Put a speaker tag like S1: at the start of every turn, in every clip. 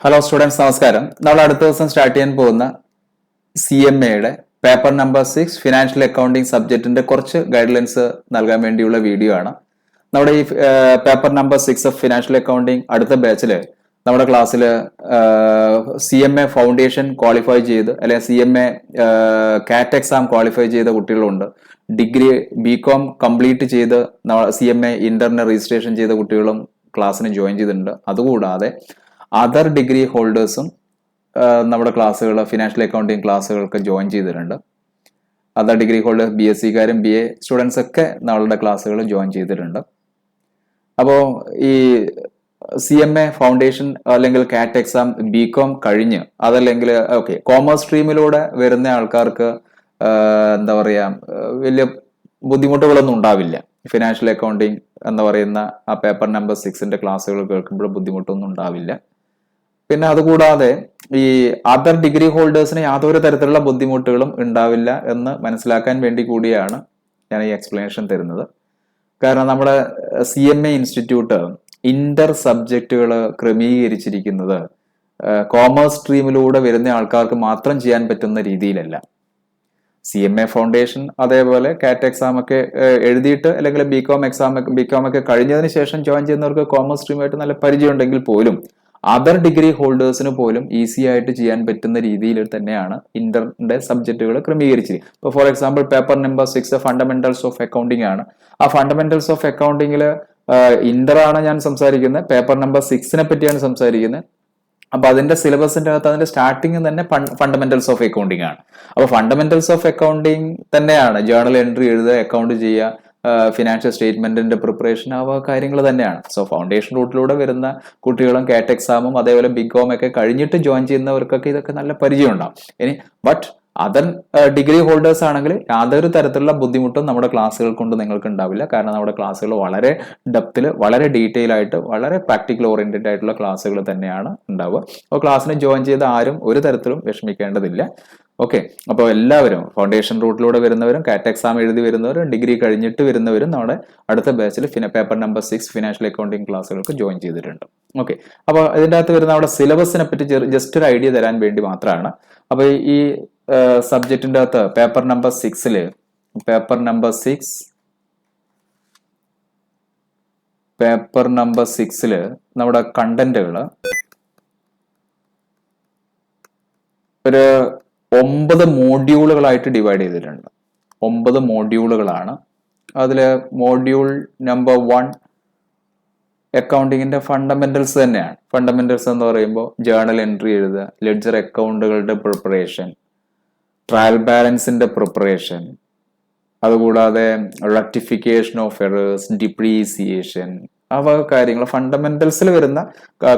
S1: Hello students, നമസ്കാരം. നമ്മൾ അടുത്ത ദിവസം സ്റ്റാർട്ട് ചെയ്യാൻ പോകുന്ന CMA paper number 6 financial accounting സബ്ജക്റ്റിന്റെ കുറച്ച് ഗൈഡ് ലൈൻസ് നൽകാൻ വേണ്ടിയുള്ള വീഡിയോ ആണ്. നമ്മുടെ ഈ paper number 6 of financial accounting അടുത്ത ബാച്ചിൽ നമ്മുടെ ക്ലാസ്സിൽ CMA ഫൗണ്ടേഷൻ ക്വാളിഫൈ ചെയ്ത് അല്ലെങ്കിൽ CMA കാറ്റ് എക്സാം ക്വാളിഫൈ ചെയ്ത കുട്ടികളുണ്ട്. ഡിഗ്രി BCom കംപ്ലീറ്റ് ചെയ്ത് CMA ഇന്ററിന് രജിസ്ട്രേഷൻ ചെയ്ത കുട്ടികളും ക്ലാസ്സിന് ജോയിൻ ചെയ്തിട്ടുണ്ട്. അതുകൂടാതെ അതർ ഡിഗ്രി ഹോൾഡേഴ്സും നമ്മുടെ ക്ലാസ്സുകൾ ഫിനാൻഷ്യൽ അക്കൗണ്ടിങ് ക്ലാസ്സുകൾക്ക് ജോയിൻ ചെയ്തിട്ടുണ്ട്. അതർ ഡിഗ്രി ഹോൾഡേഴ്സ് BSc-കാരും BA സ്റ്റുഡൻസ് ഒക്കെ നമ്മളുടെ ക്ലാസ്സുകൾ ജോയിൻ ചെയ്തിട്ടുണ്ട്. അപ്പോൾ ഈ CMA ഫൗണ്ടേഷൻ അല്ലെങ്കിൽ കാറ്റ് എക്സാം BCom കഴിഞ്ഞ് അതല്ലെങ്കിൽ കോമേഴ്സ് സ്ട്രീമിലൂടെ വരുന്ന ആൾക്കാർക്ക് എന്താ പറയുക, വലിയ ബുദ്ധിമുട്ടുകളൊന്നും ഉണ്ടാവില്ല. ഫിനാൻഷ്യൽ അക്കൗണ്ടിങ് എന്ന് പറയുന്ന ആ പേപ്പർ നമ്പർ 6 ക്ലാസ്സുകൾ കേൾക്കുമ്പോൾ ബുദ്ധിമുട്ടൊന്നും ഉണ്ടാവില്ല. പിന്നെ അതുകൂടാതെ ഈ അതർ ഡിഗ്രി ഹോൾഡേഴ്സിന് യാതൊരു തരത്തിലുള്ള ബുദ്ധിമുട്ടുകളും ഉണ്ടാവില്ല എന്ന് മനസ്സിലാക്കാൻ വേണ്ടി കൂടിയാണ് ഞാൻ ഈ എക്സ്പ്ലനേഷൻ തരുന്നത്. കാരണം നമ്മുടെ CMA ഇൻസ്റ്റിറ്റ്യൂട്ട് ഇന്റർ സബ്ജക്റ്റുകൾ ക്രമീകരിച്ചിരിക്കുന്നത് കോമേഴ്സ് സ്ട്രീമിലൂടെ വരുന്ന ആൾക്കാർക്ക് മാത്രം ചെയ്യാൻ പറ്റുന്ന രീതിയിലല്ല. CMA ഫൗണ്ടേഷൻ അതേപോലെ കാറ്റ് എക്സാം ഒക്കെ എഴുതിയിട്ട് അല്ലെങ്കിൽ BCom ഒക്കെ കഴിഞ്ഞതിന് ശേഷം ജോയിൻ ചെയ്യുന്നവർക്ക് കോമേഴ്സ് സ്ട്രീമായിട്ട് നല്ല പരിചയം ഉണ്ടെങ്കിൽ പോലും അതർ ഡിഗ്രി ഹോൾഡേഴ്സിന് പോലും ഈസി ആയിട്ട് ചെയ്യാൻ പറ്റുന്ന രീതിയിൽ തന്നെയാണ് ഇന്ററിന്റെ സബ്ജക്റ്റുകൾ ക്രമീകരിച്ചിരിക്കുന്നത്. ഇപ്പോൾ for example paper number 6 fundamentals of accounting ആണ്. ആ ഫണ്ടമെന്റൽസ് ഓഫ് അക്കൗണ്ടിങ്ങിൽ ഇന്റർ ആണ് ഞാൻ സംസാരിക്കുന്നത്, പേപ്പർ നമ്പർ 6 പറ്റിയാണ് സംസാരിക്കുന്നത്. അപ്പൊ അതിന്റെ സിലബസിന്റെ അകത്ത് അതിന്റെ സ്റ്റാർട്ടിങ് തന്നെ ഫണ്ടമെന്റൽസ് ഓഫ് അക്കൗണ്ടിങ് ആണ്. അപ്പൊ ഫണ്ടമെന്റൽസ് ഓഫ് അക്കൗണ്ടിങ് തന്നെയാണ് ജേർണൽ എൻട്രി എഴുതുക, അക്കൗണ്ട് ചെയ്യുക, ഫിനാൻഷ്യൽ സ്റ്റേറ്റ്മെന്റിന്റെ പ്രിപ്പറേഷൻ, ആ കാര്യങ്ങൾ തന്നെയാണ്. സോ ഫൗണ്ടേഷൻ റൂട്ടിലൂടെ വരുന്ന കുട്ടികളും കാറ്റ് എക്സാമും അതേപോലെ BCom ഒക്കെ കഴിഞ്ഞിട്ട് ജോയിൻ ചെയ്യുന്നവർക്കൊക്കെ ഇതൊക്കെ നല്ല പരിചയം ഉണ്ടാവും. ഇനി ബട്ട് അതർ ഡിഗ്രി ഹോൾഡേഴ്സ് ആണെങ്കിൽ യാതൊരു തരത്തിലുള്ള ബുദ്ധിമുട്ടും നമ്മുടെ ക്ലാസ്സുകൾ കൊണ്ട് നിങ്ങൾക്ക് ഉണ്ടാവില്ല. കാരണം നമ്മുടെ ക്ലാസ്സുകൾ വളരെ ഡെപ്തിൽ, വളരെ ഡീറ്റെയിൽ ആയിട്ട്, വളരെ പ്രാക്ടിക്കൽ ഓറിയന്റഡ് ആയിട്ടുള്ള ക്ലാസ്സുകൾ തന്നെയാണ് ഉണ്ടാവുക. അപ്പോൾ ക്ലാസ്സിന് ജോയിൻ ചെയ്ത ആരും ഒരു തരത്തിലും വിഷമിക്കേണ്ടതില്ല. ഓക്കെ, അപ്പോൾ എല്ലാവരും ഫൗണ്ടേഷൻ റൂട്ടിലൂടെ വരുന്നവരും കാറ്റ് എക്സാം എഴുതി വരുന്നവരും ഡിഗ്രി കഴിഞ്ഞിട്ട് വരുന്നവരും നമ്മുടെ അടുത്ത ബാച്ചിൽ പേപ്പർ നമ്പർ 6 ഫിനാൻഷ്യൽ അക്കൗണ്ടിംഗ് ക്ലാസ്സുകൾക്ക് ജോയിൻ ചെയ്തിട്ടുണ്ട്. ഓക്കെ, അപ്പോൾ ഇതിൻ്റെ അകത്ത് വരുന്ന അവിടെ സിലബസിനെ പറ്റി ജസ്റ്റ് ഒരു ഐഡിയ തരാൻ വേണ്ടി മാത്രമാണ്. അപ്പോൾ ഈ സബ്ജക്റ്റിന്റെ അകത്ത് പേപ്പർ നമ്പർ 6 നമ്മുടെ കണ്ടന്റുകൾ ഒരു 9 മോഡ്യൂളുകളായിട്ട് ഡിവൈഡ് ചെയ്തിട്ടുണ്ട്. 9 മോഡ്യൂളുകളാണ്. അതിൽ മോഡ്യൂൾ നമ്പർ 1 അക്കൗണ്ടിങ്ങിന്റെ ഫണ്ടമെന്റൽസ് തന്നെയാണ്. ഫണ്ടമെന്റൽസ് എന്ന് പറയുമ്പോൾ ജേർണൽ എൻട്രി എഴുതുക, ലെഡ്ജർ അക്കൗണ്ടുകളുടെ പ്രിപ്പറേഷൻ, ട്രയൽ ബാലൻസിന്റെ പ്രിപ്പറേഷൻ, അതുകൂടാതെ റെക്ടിഫിക്കേഷൻ ഓഫ് എറേഴ്സ്, ഡിപ്രീസിയേഷൻ, അവ കാര്യങ്ങൾ ഫണ്ടമെന്റൽസിൽ വരുന്ന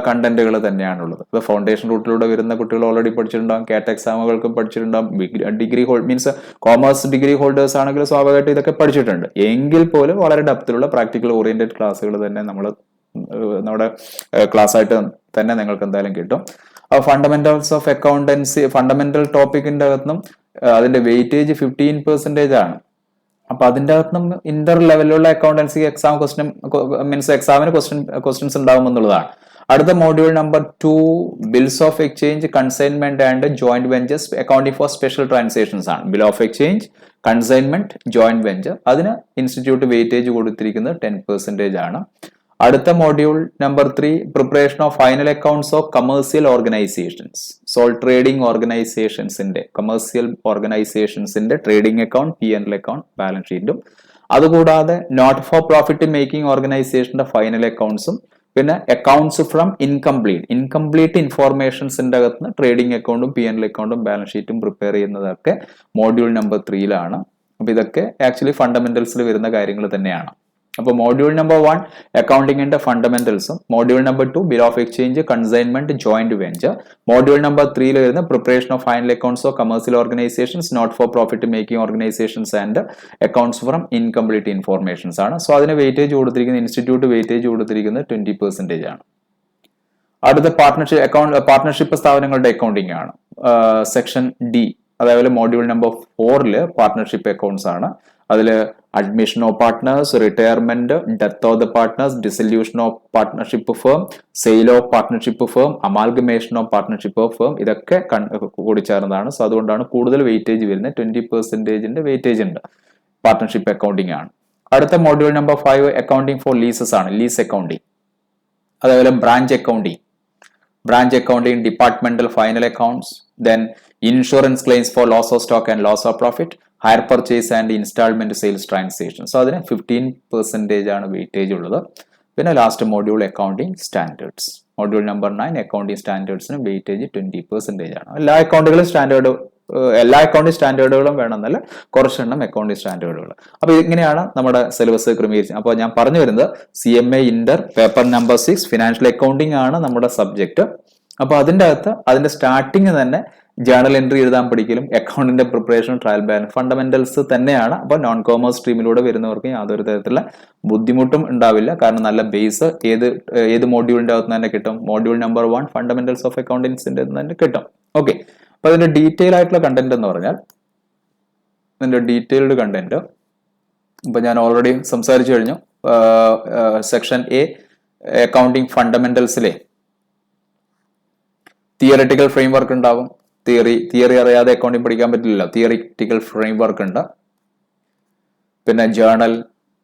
S1: കണ്ടന്റുകൾ തന്നെയാണുള്ളത്. അത് ഫൗണ്ടേഷൻ റൂട്ടിലൂടെ വരുന്ന കുട്ടികൾ ഓൾറെഡി പഠിച്ചിട്ടുണ്ടാകും, കാറ്റ് എക്സാമുകൾക്കും പഠിച്ചിട്ടുണ്ടാകും, degree means commerce degree holders ആണെങ്കിൽ സ്വാഭാവികമായിട്ട് ഇതൊക്കെ പഠിച്ചിട്ടുണ്ട്. എങ്കിൽ പോലും വളരെ ഡെപ്തിലുള്ള പ്രാക്ടിക്കൽ ഓറിയന്റഡ് ക്ലാസ്സുകൾ തന്നെ നമ്മുടെ ക്ലാസ് ആയിട്ട് തന്നെ നിങ്ങൾക്ക് എന്തായാലും കിട്ടും. ഫണ്ടമെന്റൽസ് ഓഫ് അക്കൗണ്ടൻസി ഫണ്ടമെന്റൽ ടോപ്പിക്കിന്റെ അകത്തുനിന്നും അതിന്റെ വെയിറ്റേജ് 15% ആണ്. അപ്പൊ അതിന്റെ അകത്തുനിന്നും ഇന്റർ ലെവലിലുള്ള അക്കൗണ്ടൻസി എക്സാമിന് ക്വസ്റ്റ്യൻസ് ഉണ്ടാവും എന്നുള്ളതാണ്. അടുത്ത module number 2 bills of exchange, consignment and joint ventures accounting for special transactions ആണ്. Bill of exchange, consignment, joint venture, അതിന് ഇൻസ്റ്റിറ്റ്യൂട്ട് വെയിറ്റേജ് കൊടുത്തിരിക്കുന്നത് 10% ആണ്. അടുത്ത module number 3 preparation of final accounts of commercial organisations, sole trading commercial ഓർഗനൈസേഷൻസിന്റെ trading account, P&L account, balance ഷീറ്റും, അതുകൂടാതെ not for profit making ഓർഗനൈസേഷന്റെ final അക്കൗണ്ട്സും, പിന്നെ അക്കൗണ്ട്സ് ഫ്രം ഇൻകംപ്ലീറ്റ് ഇൻഫോർമേഷൻസിന്റെ അകത്ത് ട്രേഡിംഗ് അക്കൗണ്ടും P&L അക്കൗണ്ടും ബാലൻസ് ഷീറ്റും പ്രിപ്പയർ ചെയ്യുന്നതൊക്കെ മോഡ്യൂൾ നമ്പർ 3 അപ്പൊ ഇതൊക്കെ ആക്ച്വലി ഫണ്ടമെന്റൽസിൽ വരുന്ന കാര്യങ്ങൾ തന്നെയാണ്. അപ്പോൾ മോഡ്യൂൾ നമ്പർ 1 അക്കൗണ്ടിങ്ങിന്റെ ഫണ്ടമെന്റൽസും, module number 2 bill of exchange, consignment, joint venture, module number 3 വരുന്ന preparation of final accounts of commercial organisations, not for profit making organisations and accounts from incomplete informations ആണ്. സോ അതിന് weightage കൊടുത്തിരിക്കുന്നത്, institute weightage കൊടുത്തിരിക്കുന്നത് 20% ആണ്. അടുത്ത partnership സ്ഥാപനങ്ങളുടെ accounting ആണ്. Section D അതേപോലെ മോഡ്യൂൾ നമ്പർ 4 പാർട്ട്ണർഷിപ്പ് അക്കൗണ്ട്സ് ആണ്. അതിൽ admission of partners, retirement, death of the partners, dissolution of partnership firm, sale of partnership firm, amalgamation of partnership firm, ഇതൊക്കെ കൂടിച്ചേർന്നതാണ്. സോ അതുകൊണ്ടാണ് കൂടുതൽ വെയിറ്റേജ് വരുന്നത്. 20% വെയിറ്റേജ് ഉണ്ട്. പാർട്ട്ണർഷിപ്പ് അക്കൗണ്ടിങ് ആണ്. അടുത്ത module number 5 accounting for leases ആണ്, ലീസ് അക്കൗണ്ടിങ്. അതേപോലെ branch accounting, departmental final accounts, then insurance claims for loss of stock and loss of profit, hire purchase and instalment sales transaction. So അതിന് 15% ആണ് weightage ഉള്ളത്. പിന്നെ last module accounting standards, module number 9 accounting സ്റ്റാൻഡേർഡ്സിന് weightage 20% ആണ്. എല്ലാ accounting സ്റ്റാൻഡേർഡുകളും വേണമെന്നല്ല, കുറച്ചെണ്ണം accounting സ്റ്റാൻഡേർഡുകൾ. അപ്പൊ ഇങ്ങനെയാണ് നമ്മുടെ സിലബസ് ക്രമീകരിച്ചത്. അപ്പോൾ ഞാൻ പറഞ്ഞു വരുന്നത് CMA Inter paper number 6 financial accounting ആണ് നമ്മുടെ സബ്ജക്ട്. അപ്പൊ അതിന്റെ അകത്ത് അതിന്റെ സ്റ്റാർട്ടിങ് തന്നെ ജേണൽ എൻട്രി എഴുതാൻ പഠിക്കലും അക്കൗണ്ടിന്റെ പ്രിപ്പറേഷൻ, ട്രയൽ ബാലൻസ് ഫണ്ടമെന്റൽസ് തന്നെയാണ്. അപ്പൊ നോൺ കോമേഴ്സ് സ്ട്രീമിലൂടെ വരുന്നവർക്ക് യാതൊരു തരത്തിലുള്ള ബുദ്ധിമുട്ടും ഉണ്ടാവില്ല. കാരണം നല്ല ബേസ് ഏത് മോഡ്യൂളിന്റെ അകത്ത് തന്നെ കിട്ടും. മോഡ്യൂൾ നമ്പർ 1 ഫണ്ടമെന്റൽസ് ഓഫ് അക്കൗണ്ടിങ്സിന്റെ തന്നെ കിട്ടും. ഓക്കെ, അപ്പൊ അതിന്റെ ഡീറ്റെയിൽ ആയിട്ടുള്ള കണ്ടന്റ് എന്ന് പറഞ്ഞാൽ ഇതിന്റെ ഡീറ്റെയിൽഡ് കണ്ടന്റ് ഇപ്പൊ ഞാൻ ഓൾറെഡി സംസാരിച്ചു കഴിഞ്ഞു. സെക്ഷൻ എ അക്കൗണ്ടിങ് ഫണ്ടമെന്റൽസിലെ തിയറിറ്റിക്കൽ ഫ്രെയിം വർക്ക് ഉണ്ടാവും. തിയറി അറിയാതെ അക്കൗണ്ടിങ് പഠിക്കാൻ പറ്റില്ലല്ലോ. തിയറിറ്റിക്കൽ ഫ്രെയിം വർക്ക് ഉണ്ട്. പിന്നെ journal,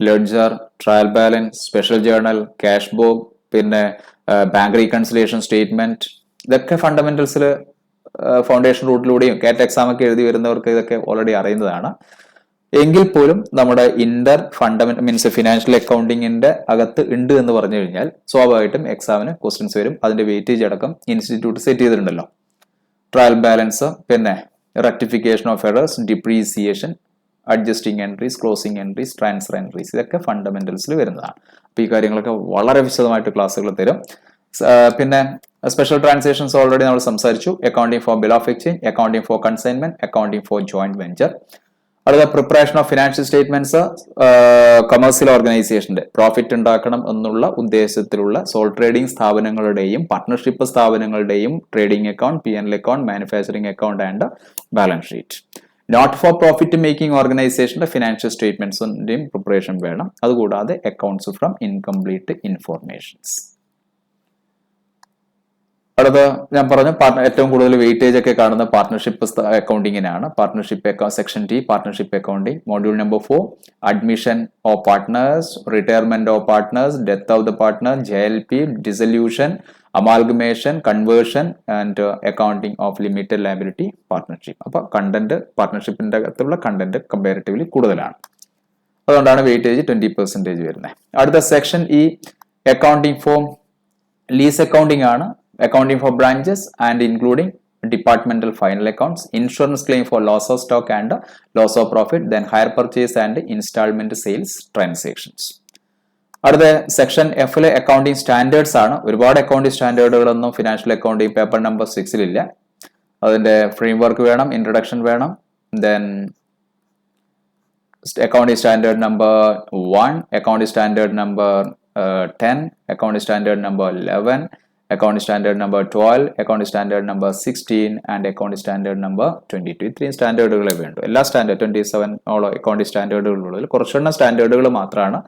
S1: ledger, trial balance, special journal, cash book, പിന്നെ ബാങ്ക് റീകൺസിലിയേഷൻ സ്റ്റേറ്റ്മെന്റ്, ഇതൊക്കെ ഫണ്ടമെന്റൽസിൽ ഫൗണ്ടേഷൻ റൂട്ടിലൂടെയും കാറ്റ് എക്സാം ഒക്കെ എഴുതി വരുന്നവർക്ക് ഇതൊക്കെ ഓൾറെഡി അറിയുന്നതാണ്. എങ്കിൽ പോലും നമ്മുടെ ഇന്റർ ഫണ്ടമെന്റൽ മീൻസ് ഫിനാൻഷ്യൽ അക്കൗണ്ടിങ്ങിന്റെ അകത്ത് ഉണ്ട് എന്ന് പറഞ്ഞു കഴിഞ്ഞാൽ സ്വാഭാവികമായിട്ടും എക്സാമിന് ക്വസ്റ്റ്യൻസ് വരും. അതിന്റെ വെയിറ്റേജ് അടക്കം ഇൻസ്റ്റിറ്റ്യൂട്ട് സെറ്റ് ചെയ്തിട്ടുണ്ടല്ലോ. ട്രയൽ ബാലൻസ്, പിന്നെ rectification of errors, depreciation, adjusting entries, closing entries, transfer entries, ഇതൊക്കെ ഫണ്ടമെന്റൽസിൽ വരുന്നതാണ്. അപ്പൊ ഈ കാര്യങ്ങളൊക്കെ വളരെ വിശദമായിട്ട് ക്ലാസ്സുകൾ തരും. പിന്നെ സ്പെഷ്യൽ ട്രാൻസാക്ഷൻസ് ഓൾറെഡി നമ്മൾ സംസാരിച്ചു. Accounting for bill of exchange, accounting for consignment, accounting for joint venture. അടുത്ത preparation of financial statements, commercial ഓർഗനൈസേഷന്റെ പ്രോഫിറ്റ് ഉണ്ടാക്കണം എന്നുള്ള ഉദ്ദേശത്തിലുള്ള സോൾ ട്രേഡിംഗ് സ്ഥാപനങ്ങളുടെയും പാർട്ട്ണർഷിപ്പ് സ്ഥാപനങ്ങളുടെയും trading account, P&L account, manufacturing account and balance sheet. Not for profit making ഓർഗനൈസേഷന്റെ financial സ്റ്റേറ്റ്മെന്റ്സിന്റെയും preparation വേണം. അതുകൂടാതെ അക്കൗണ്ട്സ് ഫ്രം ഇൻകംപ്ലീറ്റ് ഇൻഫോർമേഷൻസ്. അടുത്ത ഞാൻ പറഞ്ഞു ഏറ്റവും കൂടുതൽ വെയിറ്റേജ് ഒക്കെ കാണുന്ന പാർട്ട്ണർഷിപ്പ് അക്കൗണ്ടിങ്ങിനാണ്. Partnership section T partnership accounting, module number 4 admission of partners, retirement of partners, death of the partner, JLP, dissolution, amalgamation, conversion and accounting of limited liability partnership. അപ്പൊ content പാർട്ട്ണർഷിപ്പിന്റെ അകത്തുള്ള കണ്ടന്റ് കമ്പാരിറ്റീവ്ലി കൂടുതലാണ്. അതുകൊണ്ടാണ് weightage 20% വരുന്നത്. അടുത്ത section ഈ accounting for lease accounting ആണ്. Accounting for branches and including departmental final accounts, insurance claim for loss of stock and loss of profit, then hire purchase and installment sales transactions. അടുത്ത section എഫിലെ accounting standards ആണ്. ഒരുപാട് accounting സ്റ്റാൻഡേർഡുകളൊന്നും financial accounting paper number 6 ഇല്ല. അതിന്റെ framework വേണം, introduction വേണം. Then accounting standard number 1, accounting standard number 10, accounting standard number 11, accounting standard number 12, accounting standard number 16 and accounting standard number 22. ഇത്രയും സ്റ്റാൻഡേർഡുകളെ വേണ്ടു. എല്ലാ സ്റ്റാൻഡേർഡ് 27 അക്കൗണ്ടിങ് സ്റ്റാൻഡേർഡുകളുള്ളത് കുറച്ചെണ്ണം സ്റ്റാൻഡേർഡുകൾ മാത്രമാണ്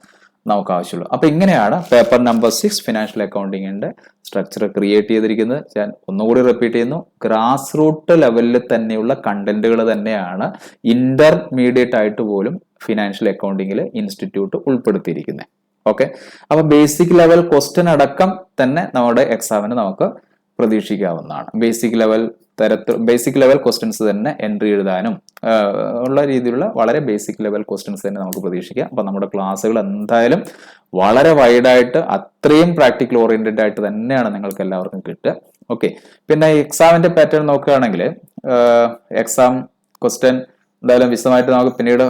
S1: നമുക്ക് ആവശ്യമുള്ളൂ. അപ്പൊ ഇങ്ങനെയാണ് പേപ്പർ നമ്പർ 6 ഫിനാൻഷ്യൽ അക്കൗണ്ടിങ്ങിന്റെ സ്ട്രക്ചർ ക്രിയേറ്റ് ചെയ്തിരിക്കുന്നത്. ഞാൻ ഒന്നുകൂടി റിപ്പീറ്റ് ചെയ്യുന്നു, ഗ്രാസ് റൂട്ട് ലെവലിൽ തന്നെയുള്ള കണ്ടന്റുകൾ തന്നെയാണ് ഇന്റർമീഡിയറ്റ് ആയിട്ട് പോലും ഫിനാൻഷ്യൽ അക്കൗണ്ടിങ്ങിൽ ഇൻസ്റ്റിറ്റ്യൂട്ട് ഉൾപ്പെടുത്തിയിരിക്കുന്നത്. ഓക്കെ, അപ്പൊ ബേസിക് ലെവൽ ക്വസ്റ്റ്യൻ അടക്കം തന്നെ നമ്മുടെ എക്സാമിന് നമുക്ക് പ്രതീക്ഷിക്കാവുന്നതാണ്. ബേസിക് ലെവൽ ക്വസ്റ്റ്യൻസ് തന്നെ എൻട്രി എഴുതാനും ഉള്ള രീതിയിലുള്ള വളരെ ബേസിക് ലെവൽ ക്വസ്റ്റ്യൻസ് തന്നെ നമുക്ക് പ്രതീക്ഷിക്കാം. അപ്പൊ നമ്മുടെ ക്ലാസ്സുകൾ എന്തായാലും വളരെ വൈഡായിട്ട് അത്രയും പ്രാക്ടിക്കൽ ഓറിയന്റഡ് ആയിട്ട് തന്നെയാണ് നിങ്ങൾക്ക് എല്ലാവർക്കും കിട്ടുക. ഓക്കെ, പിന്നെ എക്സാമിന്റെ പാറ്റേൺ നോക്കുകയാണെങ്കിൽ എക്സാം ക്വസ്റ്റ്യൻ എന്തായാലും വിശദമായിട്ട് നമുക്ക് പിന്നീട്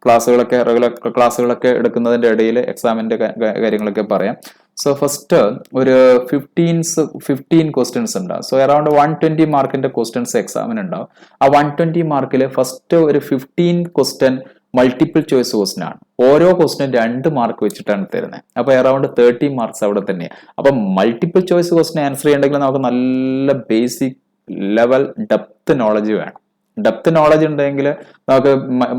S1: റെഗുലർ ക്ലാസ്സുകളൊക്കെ എടുക്കുന്നതിന്റെ ഇടയിൽ എക്സാമിന്റെ കാര്യങ്ങളൊക്കെ പറയാം. സോ ഫസ്റ്റ് ഒരു 15 ക്വസ്റ്റ്യൻസ് ഉണ്ടാവും. സോ അറൌണ്ട് 120 മാർക്കിന്റെ ക്വസ്റ്റ്യൻസ് എക്സാമിന് ഉണ്ടാവും. ആ 120 മാർക്കിൽ ഫസ്റ്റ് ഒരു 15 ക്വസ്റ്റ്യൻ മൾട്ടിപ്പിൾ ചോയ്സ് ക്വസ്റ്റ്യൻ ആണ്. ഓരോ ക്വസ്റ്റ്യൻ 2 മാർക്ക് വെച്ചിട്ടാണ് തരുന്നത്. അപ്പൊ അറൌണ്ട് 30 മാർക്സ് അവിടെ തന്നെയാണ്. അപ്പൊ മൾട്ടിപ്പിൾ ചോയ്സ് ക്വസ്റ്റ്യൻ ആൻസർ ചെയ്യണമെങ്കിൽ നമുക്ക് നല്ല ബേസിക് ലെവൽ ഡെപ്ത് നോളജ് വേണം. ഡെപ്ത് നോളജ് ഉണ്ടെങ്കിൽ നമുക്ക്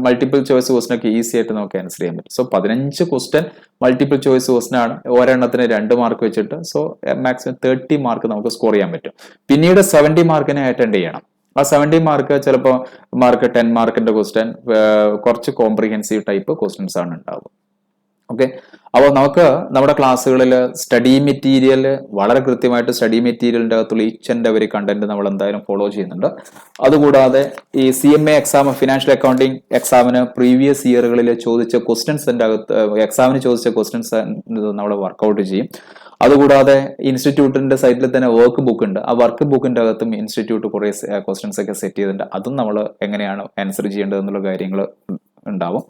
S1: മൾട്ടിപ്പിൾ ചോയ്സ് ക്വസ്റ്റനൊക്കെ ഈസി ആയിട്ട് നമുക്ക് ആൻസർ ചെയ്യാൻ പറ്റും. So 15 question multiple choice question ആണ്, ഒരെണ്ണത്തിന് 2 മാർക്ക് വെച്ചിട്ട്. സോ മാക്സിമം 30 മാർക്ക് നമുക്ക് സ്കോർ ചെയ്യാൻ പറ്റും. പിന്നീട് 70 മാർക്കിനെ അറ്റൻഡ് ചെയ്യണം. ആ 70 മാർക്ക് ചിലപ്പോൾ 10 മാർക്കിന്റെ ക്വസ്റ്റ്യൻ, കുറച്ച് കോംപ്രിഹെൻസീവ് ടൈപ്പ് ക്വസ്റ്റ്യൻസ് ആണ് ഉണ്ടാവുക. ഓക്കെ, അപ്പോൾ നമുക്ക് നമ്മുടെ ക്ലാസ്സുകളിൽ സ്റ്റഡി മെറ്റീരിയൽ വളരെ കൃത്യമായിട്ട് സ്റ്റഡി മെറ്റീരിയലിന്റെ അകത്തുള്ള ഈച്ച് ആൻഡ് എവരി കണ്ടന്റ് നമ്മൾ എന്തായാലും ഫോളോ ചെയ്യുന്നുണ്ട്. അതുകൂടാതെ ഈ CMA എക്സാം, ഫിനാൻഷ്യൽ അക്കൗണ്ടിങ് എക്സാമിന് പ്രീവിയസ് ഇയറുകളിൽ ചോദിച്ച ക്വസ്റ്റ്യൻസിന്റെ അകത്ത്, എക്സാമിന് ചോദിച്ച ക്വസ്റ്റ്യൻസ് നമ്മൾ വർക്കൗട്ട് ചെയ്യും. അതുകൂടാതെ ഇൻസ്റ്റിറ്റ്യൂട്ടിന്റെ സൈറ്റിൽ തന്നെ വർക്ക് ബുക്ക് ഉണ്ട്. ആ വർക്ക് ബുക്കിന്റെ അകത്തും ഇൻസ്റ്റിറ്റ്യൂട്ട് കുറെ ക്വസ്റ്റ്യൻസ് ഒക്കെ സെറ്റ് ചെയ്തിട്ടുണ്ട്. അതും നമ്മൾ എങ്ങനെയാണ് ആൻസർ ചെയ്യേണ്ടത് എന്നുള്ള കാര്യങ്ങൾ ഉണ്ടാവും.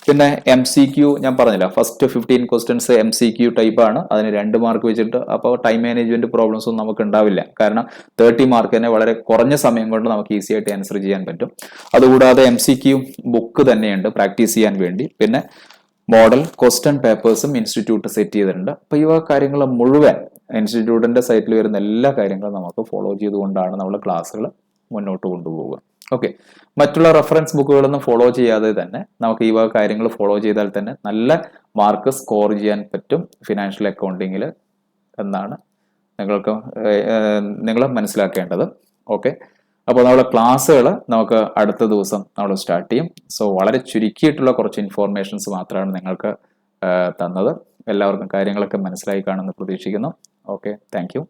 S1: പിന്നെ MCQ ഞാൻ പറഞ്ഞില്ല, ഫസ്റ്റ് 15 ക്വസ്റ്റ്യൻസ് MCQ ടൈപ്പ് ആണ്, അതിന് 2 മാർക്ക് വെച്ചിട്ട്. അപ്പോൾ ടൈം മാനേജ്മെന്റ് പ്രോബ്ലംസ് ഒന്നും നമുക്ക് ഉണ്ടാവില്ല, കാരണം 30 മാർക്ക് തന്നെ വളരെ കുറഞ്ഞ സമയം കൊണ്ട് നമുക്ക് ഈസി ആയിട്ട് ആൻസർ ചെയ്യാൻ പറ്റും. അതുകൂടാതെ MCQ ബുക്ക് തന്നെയുണ്ട് പ്രാക്ടീസ് ചെയ്യാൻ വേണ്ടി. പിന്നെ മോഡൽ ക്വസ്റ്റ്യൻ പേപ്പേഴ്സും ഇൻസ്റ്റിറ്റ്യൂട്ട് സെറ്റ് ചെയ്തിട്ടുണ്ട്. അപ്പൊ ഈ കാര്യങ്ങൾ മുഴുവൻ ഇൻസ്റ്റിറ്റ്യൂട്ടിന്റെ സൈറ്റിൽ വരുന്ന എല്ലാ കാര്യങ്ങളും നമുക്ക് ഫോളോ ചെയ്തുകൊണ്ടാണ് നമ്മൾ ക്ലാസ്സുകൾ മുന്നോട്ട് കൊണ്ടുപോകുക. ഓക്കെ, മറ്റുള്ള റെഫറൻസ് ബുക്കുകളൊന്നും ഫോളോ ചെയ്യാതെ തന്നെ നമുക്ക് ഈ കാര്യങ്ങൾ ഫോളോ ചെയ്താൽ തന്നെ നല്ല മാർക്ക് സ്കോർ ചെയ്യാൻ പറ്റും ഫിനാൻഷ്യൽ അക്കൗണ്ടിങ്ങിൽ എന്നാണ് നിങ്ങൾ മനസ്സിലാക്കേണ്ടത്. ഓക്കെ, അപ്പോൾ നമ്മുടെ ക്ലാസ്സുകൾ നമുക്ക് അടുത്ത ദിവസം നമ്മൾ സ്റ്റാർട്ട് ചെയ്യും. സോ വളരെ ചുരുക്കിയിട്ടുള്ള കുറച്ച് ഇൻഫോർമേഷൻസ് മാത്രമാണ് നിങ്ങൾക്ക് തന്നത്. എല്ലാവർക്കും കാര്യങ്ങളൊക്കെ മനസ്സിലായി കാണുമെന്ന് പ്രതീക്ഷിക്കുന്നു. Okay, thank you.